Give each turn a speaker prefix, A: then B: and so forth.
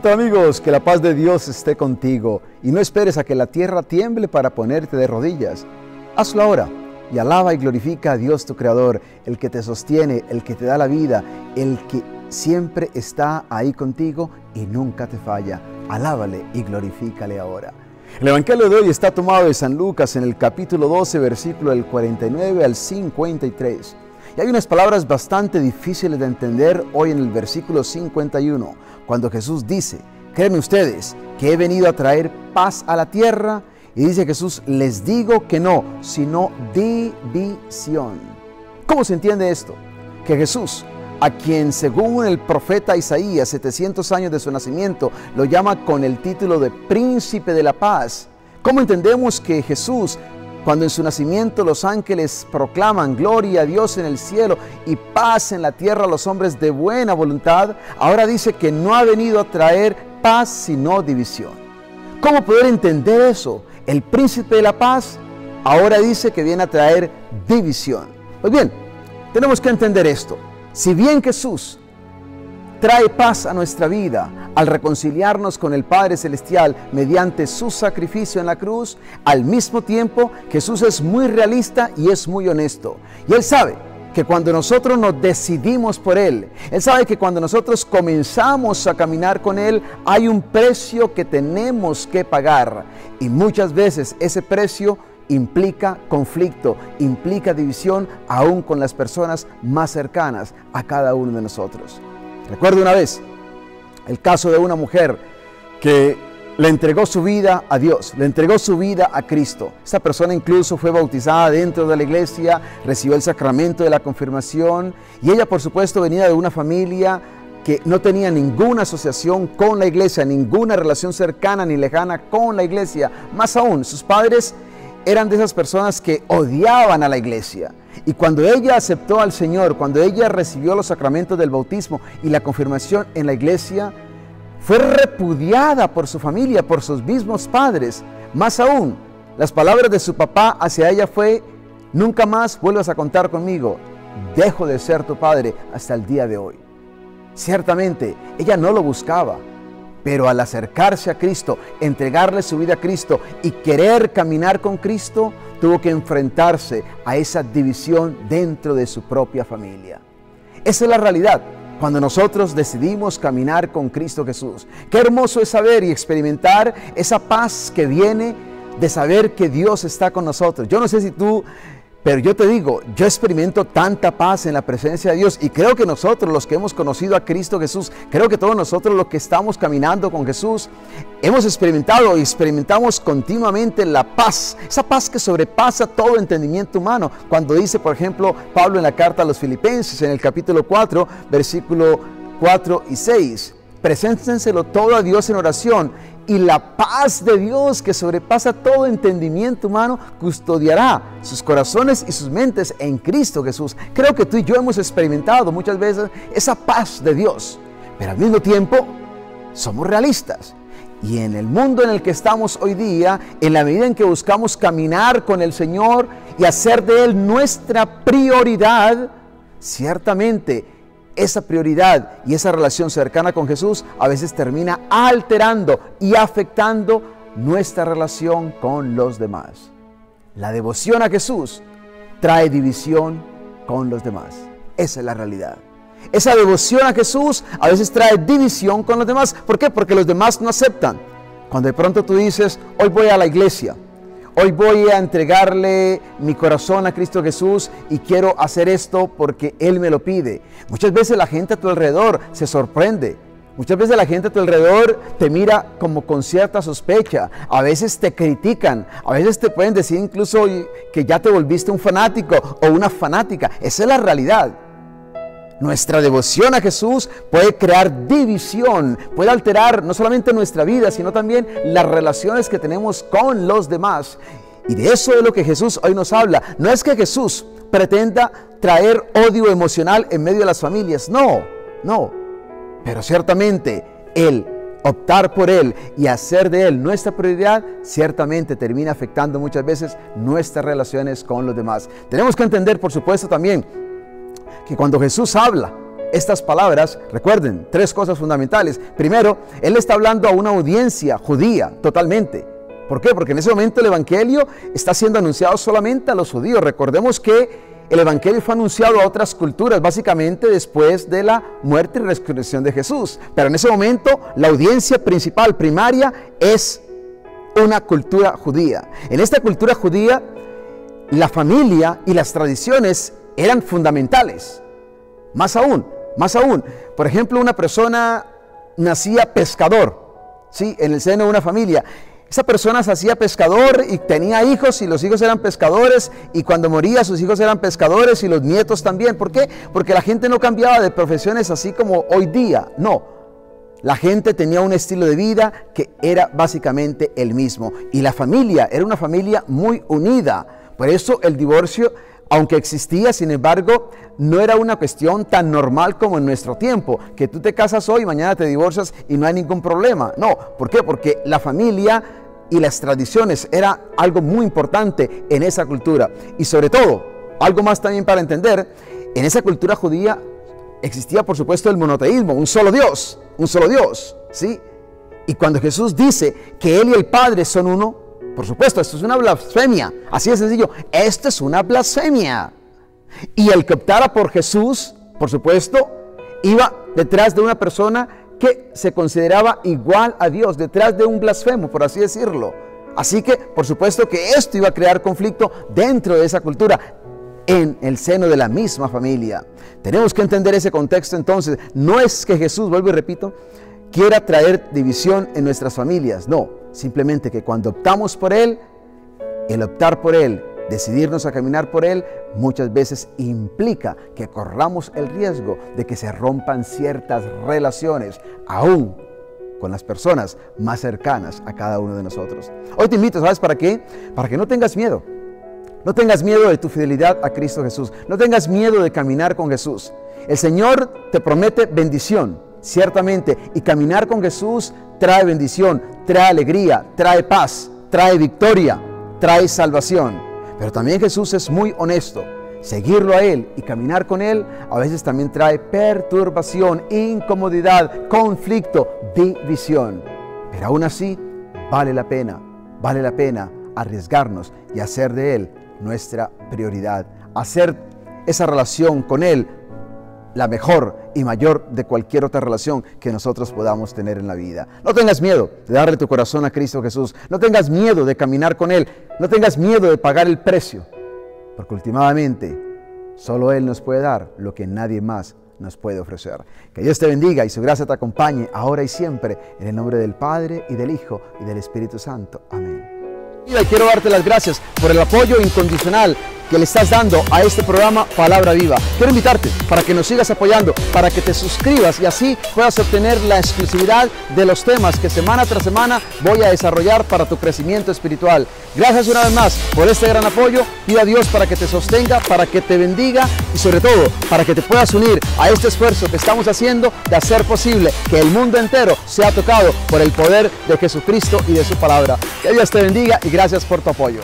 A: tal, amigos? Que la paz de Dios esté contigo y no esperes a que la tierra tiemble para ponerte de rodillas. Hazlo ahora y alaba y glorifica a Dios tu Creador, el que te sostiene, el que te da la vida, el que siempre está ahí contigo y nunca te falla. Alábale y glorifícale ahora. El Evangelio de hoy está tomado de San Lucas en el capítulo 12, versículo del 49 al 53. Y hay unas palabras bastante difíciles de entender hoy en el versículo 51, cuando Jesús dice: créanme ustedes que he venido a traer paz a la tierra. Y dice Jesús: les digo que no, sino división. ¿Cómo se entiende esto? Que Jesús, a quien según el profeta Isaías, 700 años de su nacimiento, lo llama con el título de Príncipe de la Paz. ¿Cómo entendemos que Jesús, cuando en su nacimiento los ángeles proclaman gloria a Dios en el cielo y paz en la tierra a los hombres de buena voluntad, ahora dice que no ha venido a traer paz sino división? ¿Cómo poder entender eso? El príncipe de la paz ahora dice que viene a traer división. Pues bien, tenemos que entender esto. Si bien Jesús trae paz a nuestra vida al reconciliarnos con el Padre Celestial mediante su sacrificio en la cruz, al mismo tiempo Jesús es muy realista y es muy honesto. Y Él sabe que cuando nosotros nos decidimos por Él, Él sabe que cuando nosotros comenzamos a caminar con Él, hay un precio que tenemos que pagar. Y muchas veces ese precio implica conflicto, implica división, aún con las personas más cercanas a cada uno de nosotros. Recuerdo una vez el caso de una mujer que le entregó su vida a Dios, le entregó su vida a Cristo. Esta persona incluso fue bautizada dentro de la iglesia, recibió el sacramento de la confirmación, y ella, por supuesto, venía de una familia que no tenía ninguna asociación con la iglesia, ninguna relación cercana ni lejana con la iglesia. Más aún, sus padres eran de esas personas que odiaban a la iglesia. Y cuando ella aceptó al Señor, cuando ella recibió los sacramentos del bautismo y la confirmación en la iglesia, fue repudiada por su familia, por sus mismos padres. Más aún, las palabras de su papá hacia ella fue: nunca más vuelvas a contar conmigo, dejo de ser tu padre hasta el día de hoy. Ciertamente, ella no lo buscaba, pero al acercarse a Cristo, entregarle su vida a Cristo y querer caminar con Cristo, tuvo que enfrentarse a esa división dentro de su propia familia. Esa es la realidad cuando nosotros decidimos caminar con Cristo Jesús. Qué hermoso es saber y experimentar esa paz que viene de saber que Dios está con nosotros. Yo no sé si tú, pero yo te digo, yo experimento tanta paz en la presencia de Dios, y creo que nosotros, los que hemos conocido a Cristo Jesús, creo que todos nosotros los que estamos caminando con Jesús, hemos experimentado y experimentamos continuamente la paz, esa paz que sobrepasa todo entendimiento humano. Cuando dice, por ejemplo, Pablo en la carta a los Filipenses, en el capítulo 4, versículo 4 y 6, preséntenselo todo a Dios en oración, y la paz de Dios, que sobrepasa todo entendimiento humano, custodiará sus corazones y sus mentes en Cristo Jesús. Creo que tú y yo hemos experimentado muchas veces esa paz de Dios, pero al mismo tiempo somos realistas. Y en el mundo en el que estamos hoy día, en la medida en que buscamos caminar con el Señor y hacer de Él nuestra prioridad, ciertamente esa prioridad y esa relación cercana con Jesús a veces termina alterando y afectando nuestra relación con los demás. La devoción a Jesús trae división con los demás. Esa es la realidad. Esa devoción a Jesús a veces trae división con los demás. ¿Por qué? Porque los demás no aceptan. Cuando de pronto tú dices: hoy voy a la iglesia, hoy voy a entregarle mi corazón a Cristo Jesús y quiero hacer esto porque Él me lo pide. Muchas veces la gente a tu alrededor se sorprende. Muchas veces la gente a tu alrededor te mira como con cierta sospecha. A veces te critican. A veces te pueden decir incluso que ya te volviste un fanático o una fanática. Esa es la realidad. Nuestra devoción a Jesús puede crear división, puede alterar no solamente nuestra vida, sino también las relaciones que tenemos con los demás. Y de eso es lo que Jesús hoy nos habla. No es que Jesús pretenda traer odio emocional en medio de las familias, no. Pero ciertamente Él, optar por Él y hacer de Él nuestra prioridad, ciertamente termina afectando muchas veces nuestras relaciones con los demás. Tenemos que entender, por supuesto, también que cuando Jesús habla estas palabras, recuerden, 3 cosas fundamentales. Primero, Él está hablando a una audiencia judía totalmente. ¿Por qué? Porque en ese momento el Evangelio está siendo anunciado solamente a los judíos. Recordemos que el Evangelio fue anunciado a otras culturas, básicamente después de la muerte y resurrección de Jesús. Pero en ese momento la audiencia principal, primaria, es una cultura judía. En esta cultura judía, la familia y las tradiciones eran fundamentales. Más aún, por ejemplo, una persona nacía pescador, ¿sí?, en el seno de una familia. Esa persona se hacía pescador y tenía hijos, y los hijos eran pescadores, y cuando moría sus hijos eran pescadores y los nietos también. ¿Por qué? Porque la gente no cambiaba de profesiones así como hoy día, no. La gente tenía un estilo de vida que era básicamente el mismo, y la familia era una familia muy unida. Por eso el divorcio, aunque existía, sin embargo, no era una cuestión tan normal como en nuestro tiempo, que tú te casas hoy y mañana te divorcias y no hay ningún problema. No, ¿por qué? Porque la familia y las tradiciones era algo muy importante en esa cultura. Y sobre todo, algo más también para entender, en esa cultura judía existía, por supuesto, el monoteísmo, un solo Dios, ¿sí? Y cuando Jesús dice que Él y el Padre son uno, por supuesto, esto es una blasfemia, así de sencillo, esto es una blasfemia. Y el que optara por Jesús, por supuesto, iba detrás de una persona que se consideraba igual a Dios, detrás de un blasfemo, por así decirlo. Así que, por supuesto que esto iba a crear conflicto dentro de esa cultura, en el seno de la misma familia. Tenemos que entender ese contexto entonces. No es que Jesús, vuelvo y repito, quiera traer división en nuestras familias, no. Simplemente que cuando optamos por Él, el optar por Él, decidirnos a caminar por Él, muchas veces implica que corramos el riesgo de que se rompan ciertas relaciones, aún con las personas más cercanas a cada uno de nosotros. Hoy te invito, ¿sabes para qué? Para que no tengas miedo. No tengas miedo de tu fidelidad a Cristo Jesús. No tengas miedo de caminar con Jesús. El Señor te promete bendición, ciertamente, y caminar con Jesús trae bendición, trae alegría, trae paz, trae victoria, trae salvación. Pero también Jesús es muy honesto. Seguirlo a Él y caminar con Él a veces también trae perturbación, incomodidad, conflicto, división. Pero aún así vale la pena arriesgarnos y hacer de Él nuestra prioridad. Hacer esa relación con Él la mejor y mayor de cualquier otra relación que nosotros podamos tener en la vida. No tengas miedo de darle tu corazón a Cristo Jesús. No tengas miedo de caminar con Él. No tengas miedo de pagar el precio. Porque últimamente solo Él nos puede dar lo que nadie más nos puede ofrecer. Que Dios te bendiga y su gracia te acompañe ahora y siempre. En el nombre del Padre, y del Hijo, y del Espíritu Santo. Amén. Y quiero darte las gracias por el apoyo incondicional que le estás dando a este programa Palabra Viva. Quiero invitarte para que nos sigas apoyando, para que te suscribas y así puedas obtener la exclusividad de los temas que semana tras semana voy a desarrollar para tu crecimiento espiritual. Gracias una vez más por este gran apoyo. Pido a Dios para que te sostenga, para que te bendiga y sobre todo para que te puedas unir a este esfuerzo que estamos haciendo de hacer posible que el mundo entero sea tocado por el poder de Jesucristo y de su palabra. Que Dios te bendiga y gracias por tu apoyo.